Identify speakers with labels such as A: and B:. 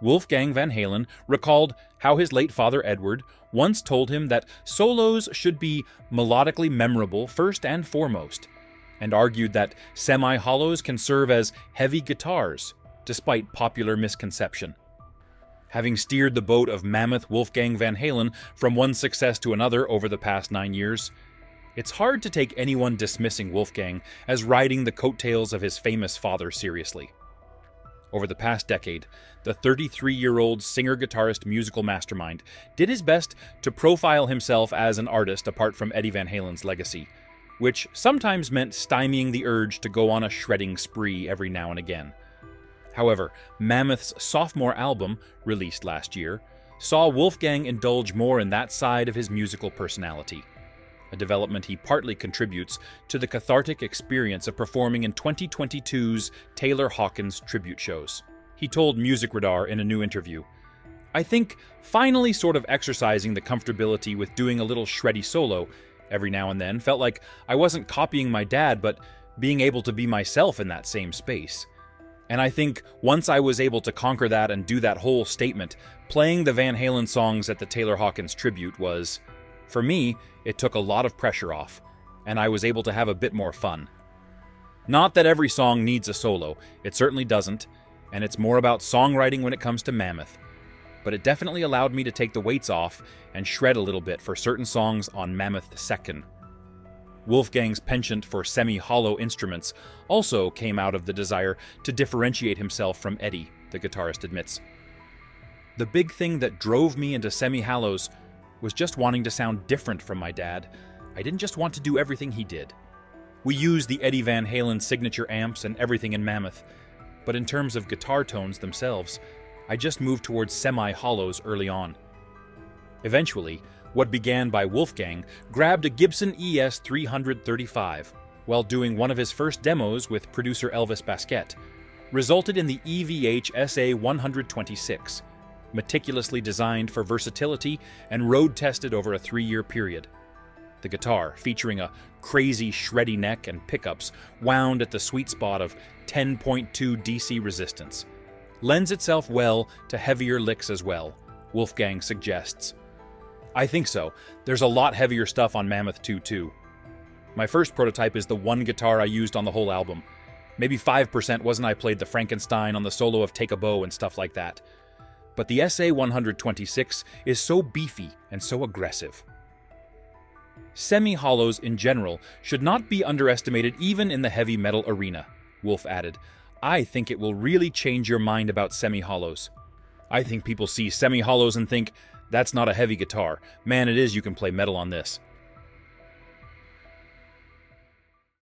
A: Wolfgang Van Halen recalled how his late father Edward once told him that solos should be melodically memorable first and foremost, and argued that semi-hollows can serve as heavy guitars, despite popular misconception. Having steered the boat of mammoth Wolfgang Van Halen from one success to another over the past 9 years, it's hard to take anyone dismissing Wolfgang as riding the coattails of his famous father seriously. Over the past decade, the 33-year-old singer-guitarist musical mastermind did his best to profile himself as an artist apart from Eddie Van Halen's legacy, which sometimes meant stymieing the urge to go on a shredding spree every now and again. However, Mammoth's sophomore album, released last year, saw Wolfgang indulge more in that side of his musical personality, a development he partly contributes to the cathartic experience of performing in 2022's Taylor Hawkins tribute shows. He told Music Radar in a new interview, "I think finally sort of exercising the comfortability with doing a little shreddy solo every now and then felt like I wasn't copying my dad, but being able to be myself in that same space. And I think once I was able to conquer that and do that whole statement, playing the Van Halen songs at the Taylor Hawkins tribute was, for me, it took a lot of pressure off, and I was able to have a bit more fun. Not that every song needs a solo, it certainly doesn't, and it's more about songwriting when it comes to Mammoth, but it definitely allowed me to take the weights off and shred a little bit for certain songs on Mammoth 2nd. Wolfgang's penchant for semi-hollow instruments also came out of the desire to differentiate himself from Eddie, the guitarist admits. The big thing that drove me into semi-hollows was just wanting to sound different from my dad. I didn't just want to do everything he did. We used the Eddie Van Halen signature amps and everything in Mammoth, but in terms of guitar tones themselves, I just moved towards semi-hollows early on. Eventually, what began by Wolfgang grabbed a Gibson ES 335 while doing one of his first demos with producer Elvis Basquet, resulted in the EVH SA 126, meticulously designed for versatility and road-tested over a 3-year period. The guitar, featuring a crazy shreddy neck and pickups wound at the sweet spot of 10.2 DC resistance, lends itself well to heavier licks as well, Wolfgang suggests. I think so. There's a lot heavier stuff on Mammoth 2 too. My first prototype is the one guitar I used on the whole album. Maybe 5% wasn't I played the Frankenstein on the solo of Take a Bow and stuff like that. But the SA 126 is so beefy and so aggressive. Semi-hollows in general should not be underestimated even in the heavy metal arena, Wolf added. I think it will really change your mind about semi-hollows. I think people see semi-hollows and think, that's not a heavy guitar. Man, it is, you can play metal on this.